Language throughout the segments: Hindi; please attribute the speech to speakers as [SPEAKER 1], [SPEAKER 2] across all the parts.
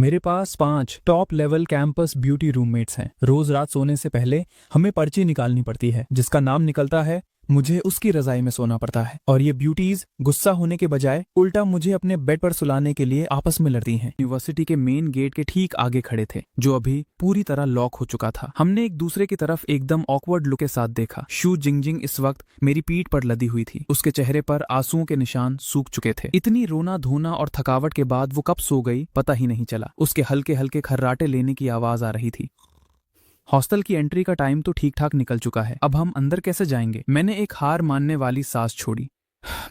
[SPEAKER 1] मेरे पास 5 top level campus beauty roommates हैं। रोज रात सोने से पहले हमें पर्ची निकालनी पड़ती है, जिसका नाम निकलता है मुझे उसकी रजाई में सोना पड़ता है। और ये ब्यूटीज गुस्सा होने के बजाय उल्टा मुझे अपने बेड पर सुलाने के लिए आपस में लड़ती हैं। यूनिवर्सिटी के मेन गेट के ठीक आगे खड़े थे, जो अभी पूरी तरह लॉक हो चुका था। हमने एक दूसरे की तरफ एकदम ऑकवर्ड लुक के साथ देखा। शू जिंगजिंग इस वक्त मेरी पीठ पर लदी हुई थी। उसके चेहरे पर आंसुओं के निशान सूख चुके थे। इतनी रोना धोना और थकावट के बाद वो कब सो गई पता ही नहीं चला। उसके हल्के हल्के खर्राटे लेने की आवाज आ रही थी। हॉस्टल की एंट्री का टाइम तो ठीक ठाक निकल चुका है। अब हम अंदर कैसे जाएंगे? मैंने एक हार मानने वाली सांस छोड़ी।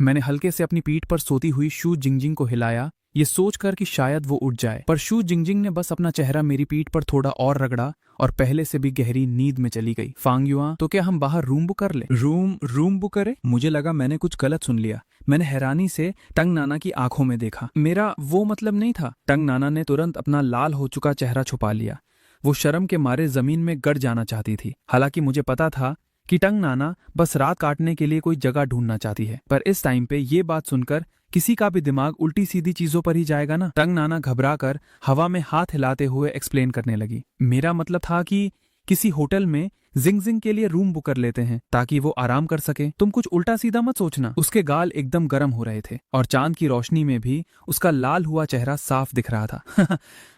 [SPEAKER 1] मैंने हल्के से अपनी पीठ पर सोती हुई शू जिंगजिंग को हिलाया, ये सोचकर कि शायद वो उठ जाए। पर शू जिंगजिंग ने बस अपना चेहरा मेरी पीठ पर थोड़ा और रगड़ा और पहले से भी गहरी नींद में चली गई। फांग युआ, तो क्या हम बाहर रूम बुक कर ले? रूम बुक करे? मुझे लगा मैंने कुछ गलत सुन लिया। मैंने हैरानी से टंग नाना की आंखों में देखा। मेरा वो मतलब नहीं था। टंग नाना ने तुरंत अपना लाल हो चुका चेहरा छुपा लिया। वो शर्म के मारे जमीन में गड़ जाना चाहती थी। हालांकि मुझे पता था कि टंग नाना बस रात काटने के लिए कोई जगह ढूंढना चाहती है। पर इस टाइम पे ये बात सुनकर किसी का भी दिमाग उल्टी सीधी चीजों पर ही जाएगा ना। टंग नाना घबरा कर हवा में हाथ हिलाते हुए एक्सप्लेन करने लगी। मेरा मतलब था कि किसी होटल में जिंगजिंग के लिए रूम बुक कर लेते हैं ताकि वो आराम कर सके। तुम कुछ उल्टा सीधा मत सोचना। उसके गाल एकदम गर्म हो रहे थे और चांद की रोशनी में भी उसका लाल हुआ चेहरा साफ दिख रहा था।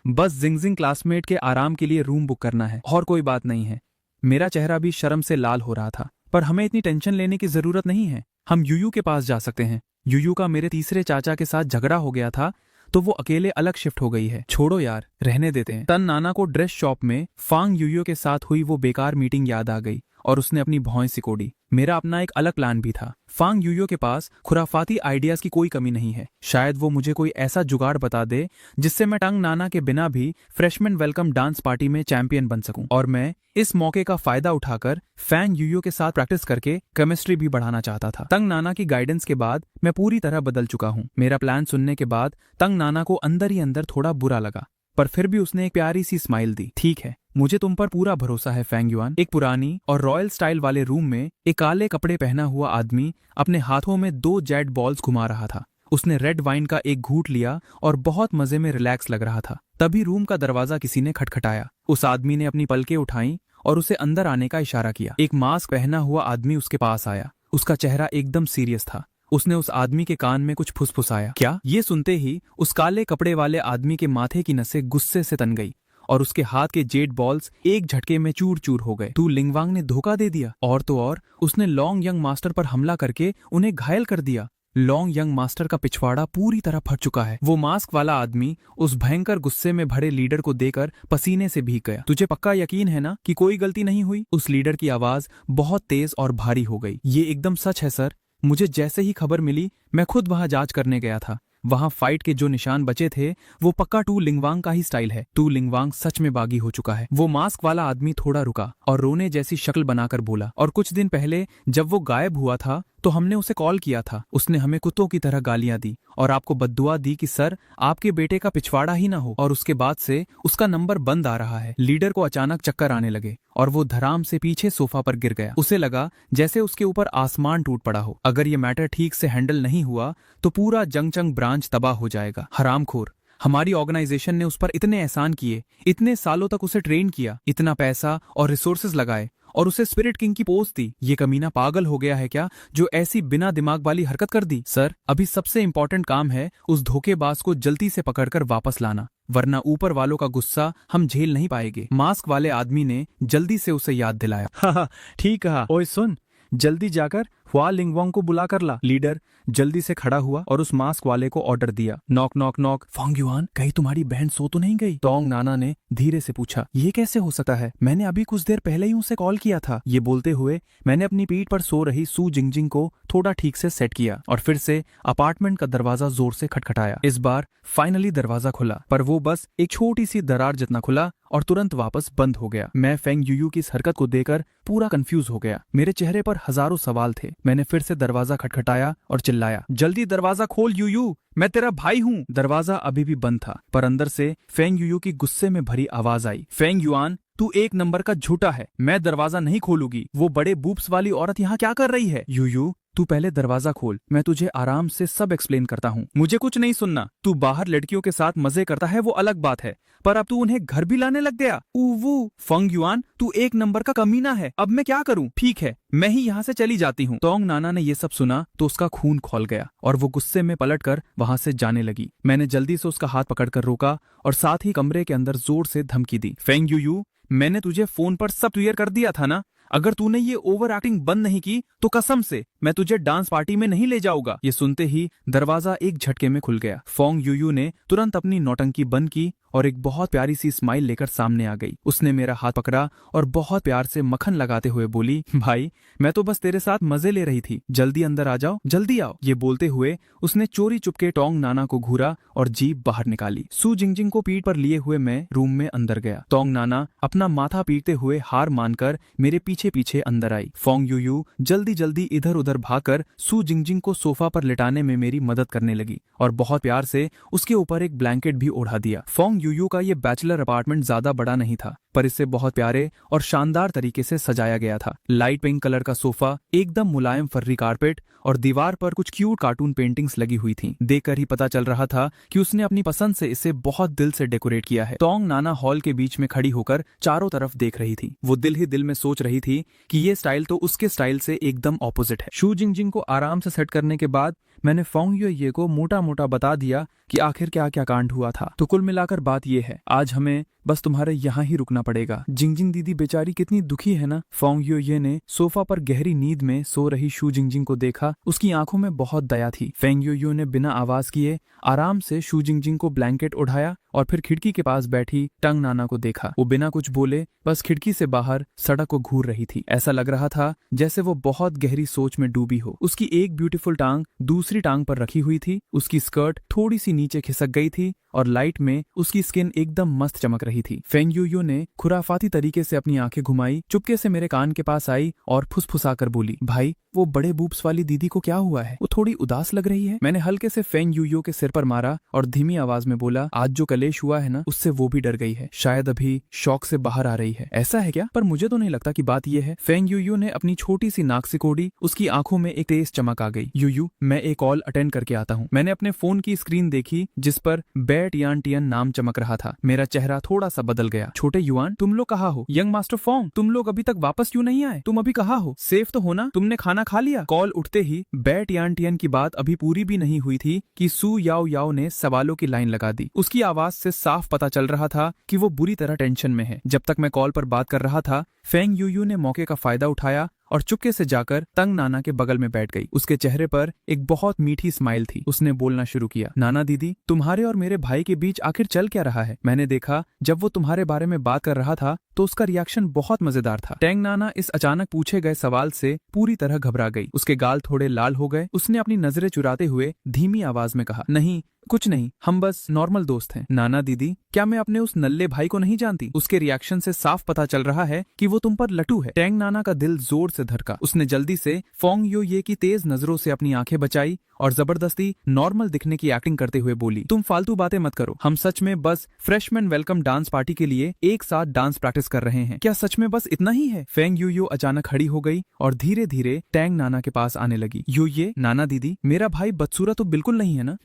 [SPEAKER 1] बस जिंगजिंग क्लासमेट के आराम के लिए रूम बुक करना है और कोई बात नहीं है। मेरा चेहरा भी शर्म से लाल हो रहा था। पर हमें इतनी टेंशन लेने की जरूरत नहीं है। हम यूयू के पास जा सकते हैं। यूयू का मेरे तीसरे चाचा के साथ झगड़ा हो गया था, तो वो अकेले अलग शिफ्ट हो गई है। छोड़ो यार, रहने देते हैं। तन नाना को ड्रेस शॉप में फांग यूयो के साथ हुई वो बेकार मीटिंग याद आ गई और उसने अपनी भौं सिकोड़ी। मेरा अपना एक अलग प्लान भी था। फांग यूयो के पास खुराफाती आइडियाज की कोई कमी नहीं है। शायद वो मुझे कोई ऐसा जुगाड़ बता दे जिससे मैं टंग नाना के बिना भी फ्रेशमैन वेलकम डांस पार्टी में चैंपियन बन सकूं। और मैं इस मौके का फायदा उठाकर फैंग यूयो के साथ प्रैक्टिस करके केमिस्ट्री भी बढ़ाना चाहता था। तंग नाना की गाइडेंस के बाद मैं पूरी तरह बदल चुका हूँ। मेरा प्लान सुनने के बाद तंग नाना को अंदर ही अंदर थोड़ा बुरा लगा, पर फिर भी उसने एक प्यारी सी स्माइल दी। ठीक है, मुझे तुम पर पूरा भरोसा है फैंग युआन। एक पुरानी और रॉयल स्टाइल वाले रूम में एक काले कपड़े पहना हुआ आदमी अपने हाथों में 2 जेट बॉल्स घुमा रहा था। उसने रेड वाइन का एक घूंट लिया और बहुत मजे में रिलैक्स लग रहा था। तभी रूम का दरवाजा किसी ने खटखटाया। उस आदमी ने अपनी पलकें उठाई और उसे अंदर आने का इशारा किया। एक मास्क पहना हुआ आदमी उसके पास आया। उसका चेहरा एकदम सीरियस था। उसने उस आदमी के कान में कुछ फुसफुसाया। क्या? ये सुनते ही उस काले कपड़े वाले आदमी के माथे की नसें गुस्से से तन गई और उसके हाथ के जेट बॉल्स एक झटके में चूर चूर हो गए। तू लिंगवांग ने धोखा दे दिया। और तो और उसने लॉन्ग यंग मास्टर पर हमला करके उन्हें घायल कर दिया। लॉन्ग यंग मास्टर का पिछवाड़ा पूरी तरह फट चुका है। वो मास्क वाला आदमी उस भयंकर गुस्से में भरे लीडर को देकर पसीने से भीग गया। तुझे पक्का यकीन है ना कि कोई गलती नहीं हुई? उस लीडर की आवाज बहुत तेज और भारी हो गई। ये एकदम सच है सर। मुझे जैसे ही खबर मिली मैं खुद वहां जांच करने गया था। वहां फाइट के जो निशान बचे थे वो पक्का टू लिंगवांग का ही स्टाइल है। टू लिंगवांग सच में बागी हो चुका है। वो मास्क वाला आदमी थोड़ा रुका और रोने जैसी शक्ल बनाकर बोला, और कुछ दिन पहले जब वो गायब हुआ था तो हमने उसे कॉल किया था। उसने हमें कुत्तों की तरह गालियां दी और आपको बद्दुआ दी कि सर आपके बेटे का पिछवाड़ा ही ना हो। और उसके बाद से उसका नंबर बंद आ रहा है। लीडर को अचानक चक्कर आने लगे और वो धराम से पीछे सोफा पर गिर गया। उसे लगा जैसे उसके ऊपर आसमान टूट पड़ा हो। अगर ये मैटर ठीक से हैंडल नहीं हुआ तो पूरा जंगचंग ब्रांच तबाह हो जाएगा। हरामखोर। हमारी ऑर्गेनाइजेशन ने उस पर इतने एहसान किए, इतने सालों तक उसे ट्रेन किया, इतना पैसा और रिसोर्सेज लगाए और उसे स्पिरिट किंग की पोस्ट दी। ये कमीना पागल हो गया है क्या जो ऐसी बिना दिमाग वाली हरकत कर दी? सर, अभी सबसे इंपॉर्टेंट काम है उस धोखेबाज को जल्दी से पकड़कर वापस लाना, वरना ऊपर वालों का गुस्सा हम झेल नहीं पाएंगे। मास्क वाले आदमी ने जल्दी से उसे याद दिलाया।
[SPEAKER 2] हाँ, ठीक कहा। ओए सुन, जल्दी जाकर हुआ लिंगवांग को बुला कर ला। लीडर जल्दी से खड़ा हुआ और उस मास्क वाले को ऑर्डर दिया। Knock knock knock.
[SPEAKER 1] Fang Yuan, कहीं तुम्हारी बहन सो तो नहीं गई?
[SPEAKER 2] टोंग नाना ने धीरे से पूछा।
[SPEAKER 1] ये कैसे हो सकता है? मैंने अभी कुछ देर पहले ही उसे कॉल किया था।
[SPEAKER 2] ये बोलते हुए मैंने अपनी पीठ पर सो रही सू जिंगजिंग को थोड़ा ठीक से सेट किया और फिर से अपार्टमेंट का दरवाजा जोर से खटखटाया। इस बार फाइनली दरवाजा खुला, पर वो बस एक छोटी सी दरार जितना खुला और तुरंत वापस बंद हो गया। मैं फेंग यूयू की इस हरकत को देखकर पूरा कंफ्यूज हो गया। मेरे चेहरे पर हजारों सवाल थे। मैंने फिर से दरवाजा खटखटाया और चिल्लाया, जल्दी दरवाजा खोल यूयू, मैं तेरा भाई हूँ। दरवाजा अभी भी बंद था, पर अंदर से फेंग यूयू की गुस्से में भरी आवाज आई, फेंग युआन, तू एक नंबर का झूठा है। मैं दरवाजा नहीं खोलूंगी। वो बड़े बूब्स वाली औरत यहाँ क्या कर रही है?
[SPEAKER 1] यूयू,
[SPEAKER 2] तू पहले दरवाजा खोल, मैं तुझे आराम से सब एक्सप्लेन करता हूँ। मुझे कुछ नहीं सुनना। तू बाहर लड़कियों के साथ मजे करता है वो अलग बात है, पर अब तू उन्हें घर भी लाने लग गया। ऊवू फंग युआन, तू एक नंबर का कमीना है। अब मैं क्या करूँ? ठीक है, मैं ही यहाँ से चली जाती हूँ। तोंग नाना ने ये सब सुना तो उसका खून खौल गया और वो गुस्से में पलटकर वहां से जाने लगी। मैंने जल्दी से उसका हाथ पकड़कर रोका और साथ ही कमरे के अंदर जोर से धमकी दी। फेंग यूयू, मैंने तुझे फोन पर सब क्लियर कर दिया था ना? अगर तूने ये ओवर एक्टिंग बंद नहीं की तो कसम से मैं तुझे डांस पार्टी में नहीं ले जाऊंगा। ये सुनते ही दरवाजा एक झटके में खुल गया। फोंग यूयू ने तुरंत अपनी नौटंकी बंद की और एक बहुत प्यारी सी स्माइल लेकर सामने आ गई। उसने मेरा हाथ पकड़ा और बहुत प्यार से मक्खन लगाते हुए बोली, भाई मैं तो बस तेरे साथ मजे ले रही थी, जल्दी अंदर आ जाओ, जल्दी आओ। ये बोलते हुए उसने चोरी चुपके टोंग नाना को घूरा और जीप बाहर निकाली। सू जिंगजिंग को पीठ पर लिए हुए मैं रूम में अंदर गया। टोंग नाना अपना माथा पीटते हुए हार मानकर मेरे पीछे पीछे अंदर आई। फोंग यूयू जल्दी जल्दी इधर उधर भागकर सू जिंगजिंग को सोफा पर लिटाने में मेरी मदद करने लगी और बहुत प्यार से उसके ऊपर एक ब्लैंकेट भी ओढ़ा दिया। फोंग यूयू का ये बैचलर अपार्टमेंट ज्यादा बड़ा नहीं था, पर इसे बहुत प्यारे और शानदार तरीके से सजाया गया था। लाइट पिंक कलर का सोफा, एकदम मुलायम फर्री कारपेट और दीवार पर कुछ क्यूट कार्टून पेंटिंग्स लगी हुई थीं। देखकर ही पता चल रहा था कि उसने अपनी पसंद से इसे बहुत दिल से डेकोरेट किया है। टोंग नाना हॉल के बीच में खड़ी होकर चारों तरफ देख रही थी। वो दिल ही दिल में सोच रही थी कि ये स्टाइल तो उसके स्टाइल से एकदम ऑपोजिट है। शू जिंगजिंग को आराम से सेट करने के बाद मैंने फोंग यूये को मोटा मोटा बता दिया कि आखिर क्या क्या कांड हुआ था। तो कुल मिलाकर बात ये है, आज हमें बस तुम्हारे यहाँ ही रुकना पड़ेगा। जिंगजिंग दीदी बेचारी कितनी दुखी है ना। फोंग यूये ने सोफा पर गहरी नींद में सो रही शू जिंगजिंग को देखा। उसकी आंखों में बहुत दया थी। फेंग यूयू ने बिना आवाज किए आराम से शू जिंगजिंग को ब्लैंकेट उठाया और फिर खिड़की के पास बैठी टंग नाना को देखा। वो बिना कुछ बोले बस खिड़की से बाहर सड़क को घूर रही थी। ऐसा लग रहा था जैसे वो बहुत गहरी सोच में डूबी हो। उसकी एक ब्यूटीफुल टांग दूसरी टांग पर रखी हुई थी। उसकी स्कर्ट थोड़ी सी नीचे खिसक गई थी और लाइट में उसकी स्किन एकदम मस्त चमक रही थी। फेंग यूयू ने खुराफाती तरीके से अपनी आंखें घुमाई, चुपके से मेरे कान के पास आई और फुसफुसाकर बोली, भाई वो बड़े बूब्स वाली दीदी को क्या हुआ है? वो थोड़ी उदास लग रही है। मैंने हल्के से फेंग यूयू के सिर पर मारा और धीमी आवाज में बोला, आज जो कलेश हुआ है ना, उससे वो भी डर गई है। शायद अभी शौक से बाहर आ रही है। ऐसा है क्या? पर मुझे तो नहीं लगता कि बात ये है। फेंग यूयू ने अपनी छोटी सी नाक सिकोड़ी। उसकी आंखों में एक तेज चमक आ गई। यूयू, मैं एक कॉल अटेंड करके आता हूँ। मैंने अपने फोन की स्क्रीन देखी जिस पर बैट यान टियन नाम चमक रहा था। मेरा चेहरा थोड़ा सा बदल गया। छोटे युआन, तुम लोग कहाँ हो? यंग मास्टर फोंग, तुम लोग अभी तक वापस क्यों नहीं आए? तुम अभी कहाँ हो? सेफ तो हो ना? तुमने खाना खा लिया? कॉल उठते ही बैट यान टियन की बात अभी पूरी भी नहीं हुई थी कि सू याओ याओ ने सवालों की लाइन लगा दी। उसकी आवाज से साफ पता चल रहा था कि वो बुरी तरह टेंशन में है। जब तक मैं कॉल पर बात कर रहा था, फेंग यूयू ने मौके का फायदा उठाया और चुपके से जाकर तंग नाना के बगल में बैठ गई। उसके चेहरे पर एक बहुत मीठी स्माइल थी। उसने बोलना शुरू किया, नाना दीदी, तुम्हारे और मेरे भाई के बीच आखिर चल क्या रहा है? मैंने देखा जब वो तुम्हारे बारे में बात कर रहा था तो उसका रिएक्शन बहुत मजेदार था। टैंग नाना इस अचानक पूछे गए सवाल से पूरी तरह घबरा गई। उसके गाल थोड़े लाल हो गए। उसने अपनी नजरें चुराते हुए धीमी आवाज में कहा, नहीं कुछ नहीं, हम बस नॉर्मल दोस्त हैं। नाना दीदी, क्या मैं अपने उस नल्ले भाई को नहीं जानती? उसके रिएक्शन से साफ पता चल रहा है कि वो तुम पर लटू है। टैंग नाना का दिल जोर से धड़का। उसने जल्दी से फोंग यूये की तेज नजरों से अपनी आंखें बचाई और जबरदस्ती नॉर्मल दिखने की एक्टिंग करते हुए बोली, तुम फालतू बातें मत करो। हम सच में बस फ्रेशमैन वेलकम डांस पार्टी के लिए एक साथ डांस प्रैक्टिस कर रहे हैं। क्या सच में बस इतना ही है? फेंग यूयो अचानक खड़ी हो गई और धीरे धीरे टैंग नाना के पास आने लगी। यूये, नाना दीदी, मेरा भाई बदसूरत तो बिल्कुल नहीं है ना?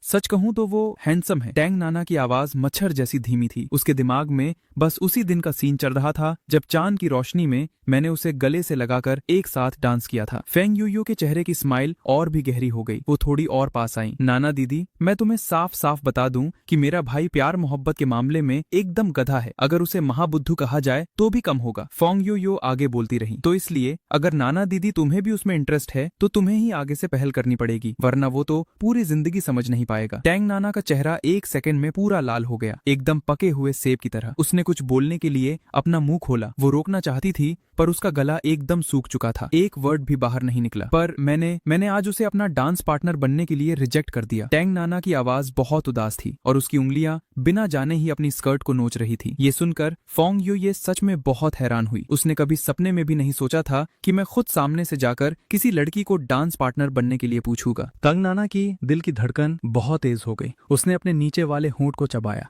[SPEAKER 2] सच कहूँ तो वो हैंडसम है। टैंग नाना की आवाज मच्छर जैसी धीमी थी। उसके दिमाग में बस उसी दिन का सीन चल रहा था जब चांद की रोशनी में मैंने उसे गले से लगाकर एक साथ डांस किया था। फेंग यूयो के चेहरे की स्माइल और भी गहरी हो गई। वो थोड़ी और पास आई। नाना दीदी, मैं तुम्हें साफ साफ बता दूं कि मेरा भाई प्यार मोहब्बत के मामले में एकदम गधा है। अगर उसे महाबुद्धू कहा जाए तो भी कम होगा। फोंग यूयो आगे बोलती रही, तो इसलिए अगर नाना दीदी तुम्हें भी उसमें इंटरेस्ट है तो तुम्हें ही आगे से पहल करनी पड़ेगी, वरना वो तो पूरी जिंदगी समझ नहीं पाएगा। टैंग नाना का चेहरा एक सेकंड में पूरा लाल हो गया, एकदम पके हुए सेब की तरह। उसने कुछ बोलने के लिए अपना मुंह खोला। वो रोकना चाहती थी पर उसका गला एकदम सूख चुका था। एक वर्ड भी बाहर नहीं निकला। पर मैंने आज उसे अपना डांस पार्टनर बनने के लिए रिजेक्ट कर दिया। टैंग नाना की आवाज बहुत उदास थी और उसकी उंगलियां बिना जाने ही अपनी स्कर्ट को नोच रही थी। ये सुनकर फोंग यूये सच में बहुत हैरान हुई। उसने कभी सपने में भी नहीं सोचा था कि मैं खुद सामने से जाकर किसी लड़की को डांस पार्टनर बनने के लिए पूछूंगा।
[SPEAKER 1] तंग नाना की दिल की धड़कन बहुत तेज हो गई। उसने अपने नीचे वाले होंठ को चबाया।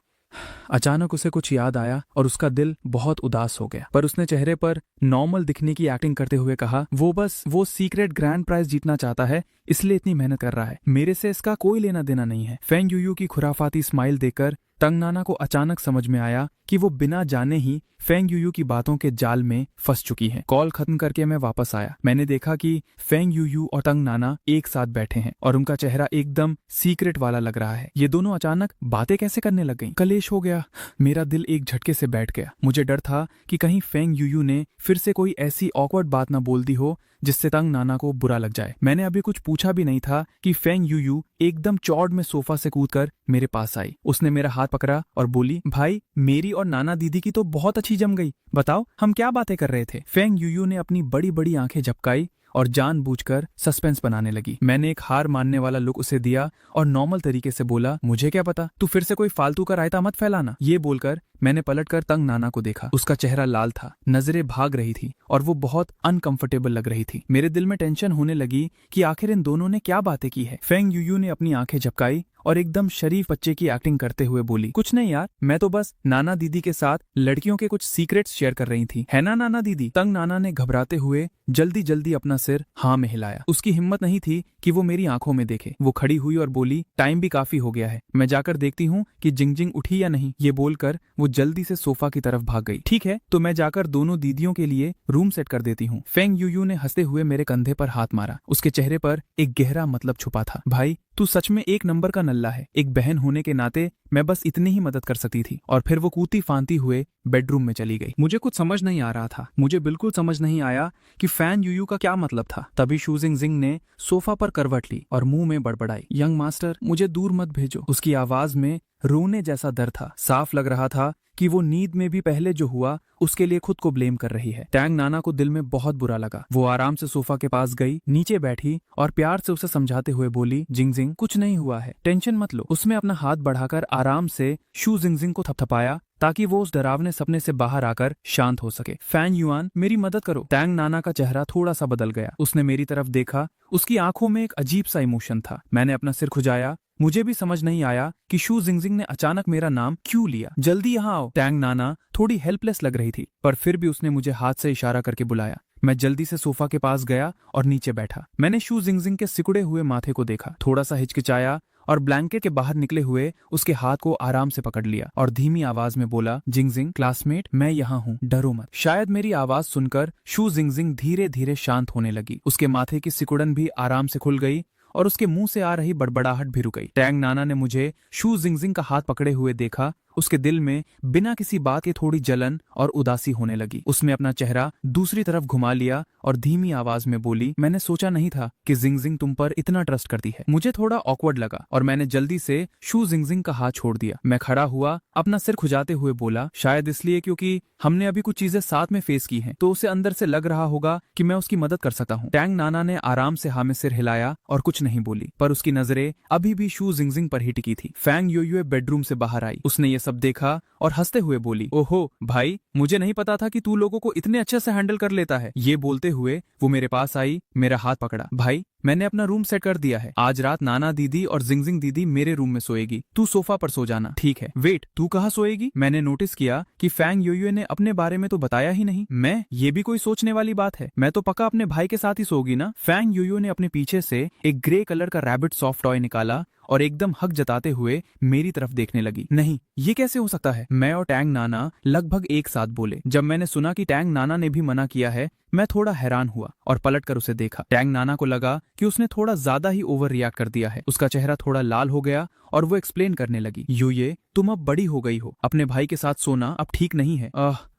[SPEAKER 2] अचानक उसे कुछ याद आया और उसका दिल बहुत उदास हो गया, पर उसने चेहरे पर नॉर्मल दिखने की एक्टिंग करते हुए कहा, वो सीक्रेट ग्रैंड प्राइज जीतना चाहता है, इसलिए इतनी मेहनत कर रहा है। मेरे से इसका कोई लेना देना नहीं है। फेंग यूयू की खुराफाती स्माइल देखकर तंग नाना को अचानक समझ में आया कि वो बिना जाने ही फेंग यूयू की बातों के जाल में फंस चुकी है। कॉल खत्म करके मैं वापस आया। मैंने देखा कि फेंग यूयू और तंग नाना एक साथ बैठे हैं और उनका चेहरा एकदम सीक्रेट वाला लग रहा है। ये दोनों अचानक बातें कैसे करने लग गईं? कलेश हो गया। मेरा दिल एक झटके से बैठ गया। मुझे डर था कि कहीं फेंग यूयू ने फिर से कोई ऐसी ऑकवर्ड बात ना बोल दी हो जिससे तंग नाना को बुरा लग जाए। मैंने अभी कुछ पूछा भी नहीं था कि फेंग यूयू एकदम चौड़ में सोफा से कूदकर मेरे पास आई। उसने मेरा हाथ पकड़ा और बोली, भाई मेरी और नाना दीदी की तो बहुत अच्छी जम गई। बताओ हम क्या बातें कर रहे थे? फेंग यूयू ने अपनी बड़ी बड़ी आंखें झपकाई और जानबूझकर सस्पेंस बनाने लगी। मैंने एक हार मानने वाला लुक उसे दिया और नॉर्मल तरीके से बोला, मुझे क्या पता, तू फिर से कोई फालतू का रायता मत फैलाना। ये बोलकर मैंने पलटकर तंग नाना को देखा। उसका चेहरा लाल था, नजरें भाग रही थी और वो बहुत अनकंफर्टेबल लग रही थी। मेरे दिल में टेंशन होने लगी कि आखिर इन दोनों ने क्या बातें की है। फेंग यूयू ने अपनी आंखें झपकाई और एकदम शरीफ बच्चे की एक्टिंग करते हुए बोली, कुछ नहीं यार, मैं तो बस नाना दीदी के साथ लड़कियों के कुछ सीक्रेट्स शेयर कर रही थी, है ना नाना दीदी? तंग नाना ने घबराते हुए जल्दी जल्दी अपना सिर हाँ में हिलाया। उसकी हिम्मत नहीं थी कि वो मेरी आंखों में देखे। वो खड़ी हुई और बोली, टाइम भी काफी हो गया है, मैं जाकर देखती हूँ कि जिंगजिंग उठी या नहीं। ये बोलकर वो जल्दी से सोफा की तरफ भाग गई। ठीक है, तो मैं जाकर दोनों दीदियों के लिए रूम सेट कर देती हूँ। फेंग यूयू ने हंसते हुए मेरे कंधे पर हाथ मारा। उसके चेहरे पर एक गहरा मतलब छुपा था। भाई तू सच में एक नंबर का नल्ला है। एक बहन होने के नाते मैं बस इतनी ही मदद कर सकती थी। और फिर वो कूदती फांती हुए बेडरूम में चली गई। मुझे कुछ समझ नहीं आ रहा था। मुझे बिल्कुल समझ नहीं आया कि फैन यूयू का क्या मतलब था। तभी शू जिंगजिंग ने सोफा पर करवट ली और मुंह में बड़बड़ाई, यंग मास्टर मुझे दूर मत भेजो। उसकी आवाज में रोने जैसा डर था। साफ लग रहा था कि वो नींद में भी पहले जो हुआ उसके लिए खुद को ब्लेम कर रही है। टैंग नाना को दिल में बहुत बुरा लगा। वो आराम से सोफा के पास गई, नीचे बैठी और प्यार से उसे समझाते हुए बोली, जिंगजिंग कुछ नहीं हुआ है, टेंशन मत लो। उसने अपना हाथ बढ़ाकर आराम से शू जिंगजिंग को थपथपाया ताकि वो उस डरावने सपने से बाहर आकर शांत हो सके। फैन युआन मेरी मदद करो। टैंग नाना का चेहरा थोड़ा सा बदल गया। उसने मेरी तरफ देखा। उसकी आंखों में एक अजीब सा इमोशन था। मैंने अपना सिर खुजाया। मुझे भी समझ नहीं आया कि शू जिंगजिंग ने अचानक मेरा नाम क्यों लिया। जल्दी यहाँ आओ। टैंग नाना थोड़ी हेल्पलेस लग रही थी, पर फिर भी उसने मुझे हाथ से इशारा करके बुलाया। मैं जल्दी से सोफा के पास गया और नीचे बैठा। मैंने शू जिंगजिंग के सिकुड़े हुए माथे को देखा, थोड़ा सा हिचकिचाया और ब्लैंकेट के बाहर निकले हुए उसके हाथ को आराम से पकड़ लिया और धीमी आवाज में बोला, जिंगजिंग क्लासमेट मैं यहाँ हूँ, डरो मत। शायद मेरी आवाज सुनकर शू जिंगजिंग धीरे धीरे शांत होने लगी। उसके माथे की सिकुड़न भी आराम से खुल गई और उसके मुंह से आ रही बड़बड़ाहट भी रुक गई। टैंग नाना ने मुझे शू जिंगजिंग का हाथ पकड़े हुए देखा। उसके दिल में बिना किसी बात के थोड़ी जलन और उदासी होने लगी। उसने अपना चेहरा दूसरी तरफ घुमा लिया और धीमी आवाज में बोली, मैंने सोचा नहीं था कि जिंगजिंग तुम पर इतना ट्रस्ट करती है। मुझे थोड़ा ऑकवर्ड लगा और मैंने जल्दी से शू जिंगजिंग का हाथ छोड़ दिया। मैं खड़ा हुआ, अपना सिर खुजाते हुए बोला, शायद इसलिए क्योंकि हमने अभी कुछ चीजें साथ में फेस की हैं, तो उसे अंदर से लग रहा होगा कि मैं उसकी मदद कर सकता हूँ। टैंग नाना ने आराम से हाँ में सिर हिलाया और कुछ नहीं बोली, पर उसकी नजरें अभी भी शू जिंगजिंग पर ही टिकी थी। फैंग योयुए बेडरूम से बाहर आई। उसने ये सब देखा और हंसते हुए बोली, ओहो भाई, मुझे नहीं पता था कि तू लोगों को इतने अच्छे से हैंडल कर लेता है। ये बोलते हुए वो मेरे पास आई, मेरा हाथ पकड़ा। भाई मैंने अपना रूम सेट कर दिया है। आज रात नाना दीदी और जिंगजिंग दीदी मेरे रूम में सोएगी। तू सोफा पर सो जाना, ठीक है? वेट, तू कहाँ सोएगी? मैंने नोटिस किया कि फैंग योयुए ने अपने बारे में तो बताया ही नहीं। मैं, ये भी कोई सोचने वाली बात है। मैं तो पक्का अपने भाई के साथ ही सोगी ना। फैंग योयुए ने अपने पीछे से एक ग्रे कलर का रैबिट सॉफ्ट टॉय निकाला और एकदम हक जताते हुए मेरी तरफ देखने लगी। नहीं, ये कैसे हो सकता है? मैं और टैंग नाना लगभग एक साथ बोले। जब मैंने सुना कि टैंग नाना ने भी मना किया है, मैं थोड़ा हैरान हुआ और पलटकर उसे देखा। टैंग नाना को लगा कि उसने थोड़ा ज्यादा ही ओवर रिएक्ट कर दिया है। उसका चेहरा थोड़ा लाल हो गया और वो एक्सप्लेन करने लगी, यूये तुम अब बड़ी हो गई हो, अपने भाई के साथ सोना अब ठीक नहीं है।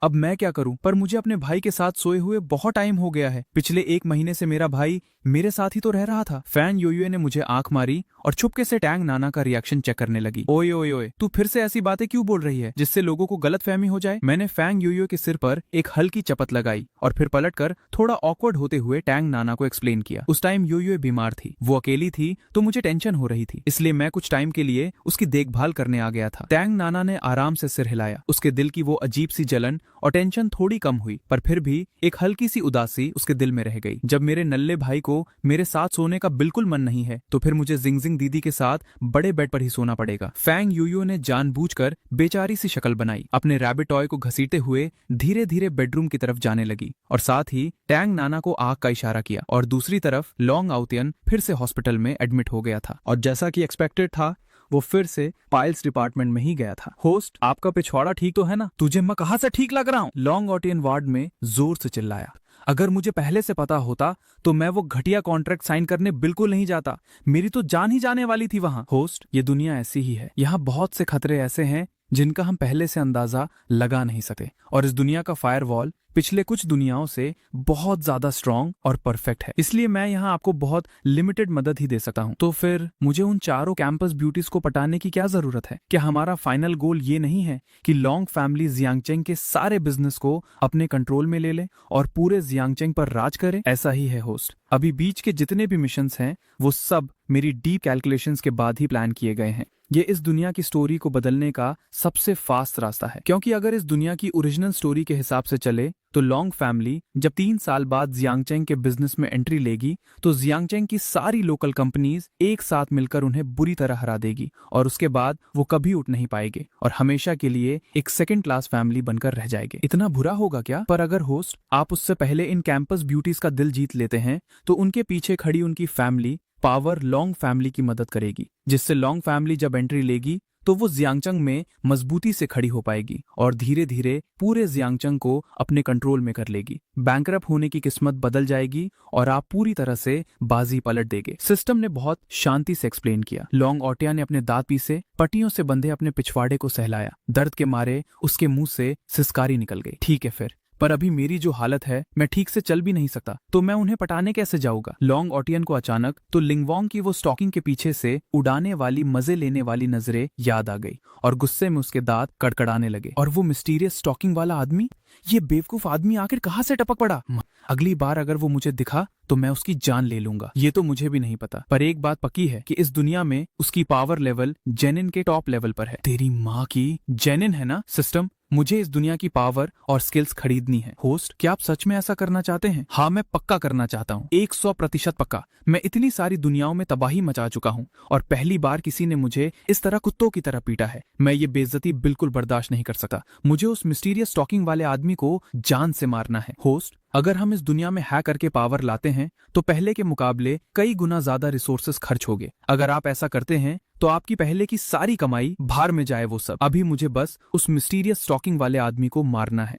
[SPEAKER 2] अब मैं क्या करूं? पर मुझे अपने भाई के साथ सोए हुए बहुत टाइम हो गया है। पिछले 1 महीने से मेरा भाई मेरे साथ ही तो रह रहा था। फैन योयुए ने मुझे आंख मारी और चुपके से टैंग नाना का रिएक्शन चेक करने लगी। ओए ओए ओए, तू फिर से ऐसी बातें क्यों बोल रही है जिससे लोगों को गलतफहमी हो जाए? मैंने फैंग योयुए के सिर पर एक हल्की चपत लगाई और फिर पलटकर थोड़ा ऑकवर्ड होते हुए टैंग नाना को एक्सप्लेन किया। उस टाइम योयुए बीमार थी, वो अकेली थी, तो मुझे टेंशन हो रही थी, इसलिए मैं कुछ टाइम के लिए उसकी देखभाल करने आ गया था। टैंग नाना ने आराम से सिर हिलाया। उसके दिल की वो अजीब सी जलन और टेंशन थोड़ी कम हुई, पर फिर भी एक हल्की सी उदासी उसके दिल में रह गई। जब मेरे नल्ले भाई को को मेरे साथ सोने का बिल्कुल मन नहीं है तो फिर मुझे जिंगजिंग दीदी के साथ बड़े बेड पर ही सोना पड़ेगा। फैंग यूयू ने जानबूझकर बेचारी सी शक्ल बनाई, अपने रैबिट टॉय को घसीटते हुए धीरे धीरे बेडरूम की तरफ जाने लगी और साथ ही टैंग नाना को आग का इशारा किया। और दूसरी तरफ लॉन्ग आउतियन फिर से हॉस्पिटल में एडमिट हो गया था और जैसा कि एक्सपेक्टेड था वो फिर से पाइल्स डिपार्टमेंट में ही गया था। होस्ट, आपका पिछवाड़ा ठीक तो है ना? तुझे मैं कहां से ठीक लग रहा हूँ? लॉन्ग ऑटियन वार्ड में जोर से चिल्लाया। अगर मुझे पहले से पता होता तो मैं वो घटिया कॉन्ट्रैक्ट साइन करने बिल्कुल नहीं जाता। मेरी तो जान ही जाने वाली थी वहां। होस्ट, ये दुनिया ऐसी ही है। यहाँ बहुत से खतरे ऐसे हैं जिनका हम पहले से अंदाजा लगा नहीं सकते और इस दुनिया का फायरवॉल पिछले कुछ दुनियाओं से बहुत ज्यादा स्ट्रॉन्ग और परफेक्ट है, इसलिए मैं यहाँ आपको बहुत लिमिटेड मदद ही दे सकता हूँ। तो फिर मुझे उन चारों कैंपस ब्यूटीज को पटाने की क्या जरूरत है? क्या हमारा फाइनल गोल ये नहीं है कि लॉन्ग फैमिली जियांगचेंग के सारे बिजनेस को अपने कंट्रोल में ले ले और पूरे जियांगचेंग पर राज करे? ऐसा ही है होस्ट। अभी बीच के जितने भी मिशंस हैं वो सब मेरी डीप कैलकुलेशंस के बाद ही प्लान किए गए हैं। ये इस दुनिया की स्टोरी को बदलने का सबसे फास्ट रास्ता है, क्योंकि अगर इस दुनिया की ओरिजिनल स्टोरी के हिसाब से चले तो लॉन्ग फैमिली जब 3 साल बाद जियांगचेंग के बिजनेस में एंट्री लेगी तो जियांगचेंग की सारी लोकल कंपनीज एक साथ मिलकर उन्हें बुरी तरह हरा देगी और उसके बाद वो कभी उठ नहीं पाएंगे और हमेशा के लिए एक सेकंड क्लास फैमिली बनकर रह जाएंगे। इतना बुरा होगा क्या? पर अगर होस्ट आप उससे पहले इन कैंपस ब्यूटीज का दिल जीत लेते हैं तो उनके पीछे खड़ी उनकी फैमिली पावर लॉन्ग फैमिली की मदद करेगी, जिससे लॉन्ग फैमिली जब एंट्री लेगी तो वो जियांगचेंग में मजबूती से खड़ी हो पाएगी और धीरे धीरे पूरे जियांगचेंग को अपने कंट्रोल में कर लेगी। बैंकरप्ट होने की किस्मत बदल जाएगी और आप पूरी तरह से बाजी पलट देंगे। सिस्टम ने बहुत शांति से एक्सप्लेन किया। लॉन्ग ऑटिया ने अपने दांत पीसे, पट्टियों से बंधे अपने पिछवाड़े को सहलाया। दर्द के मारे उसके मुंह से सिसकारी निकल गई। ठीक है फिर, पर अभी मेरी जो हालत है मैं ठीक से चल भी नहीं सकता, तो मैं उन्हें पटाने कैसे जाऊंगा? लॉन्ग ऑटियन को अचानक तो लिंगवोंग की वो स्टॉकिंग के पीछे से उड़ाने वाली मजे लेने वाली नजरें याद आ गई और गुस्से में उसके दांत कड़कड़ाने लगे। और वो मिस्टीरियस स्टॉकिंग वाला आदमी, ये बेवकूफ आदमी आखिर कहाँ से टपक पड़ा? अगली बार अगर वो मुझे दिखा तो मैं उसकी जान ले लूंगा। ये तो मुझे भी नहीं पता, पर एक बात पक्की है कि इस दुनिया में उसकी पावर लेवल जेनिन के टॉप लेवल पर है। तेरी माँ की, जेनिन है ना? सिस्टम, मुझे इस दुनिया की पावर और स्किल्स खरीदनी है। होस्ट, क्या आप सच में ऐसा करना चाहते हैं? हाँ, मैं पक्का करना चाहता हूँ, 100% पक्का। मैं इतनी सारी दुनियाओं में तबाही मचा चुका हूँ और पहली बार किसी ने मुझे इस तरह कुत्तों की तरह पीटा है। मैं ये बेइज्जती बिल्कुल बर्दाश्त नहीं कर सकता। मुझे उस मिस्टीरियस स्टॉकिंग वाले आदमी को जान से मारना है। होस्ट, अगर हम इस दुनिया में हैक करके पावर लाते हैं तो पहले के मुकाबले कई गुना ज्यादा रिसोर्सेस खर्च होंगे। अगर आप ऐसा करते हैं तो आपकी पहले की सारी कमाई भार में जाए वो सब। अभी मुझे बस उस मिस्टीरियस स्टॉकिंग वाले आदमी को मारना है।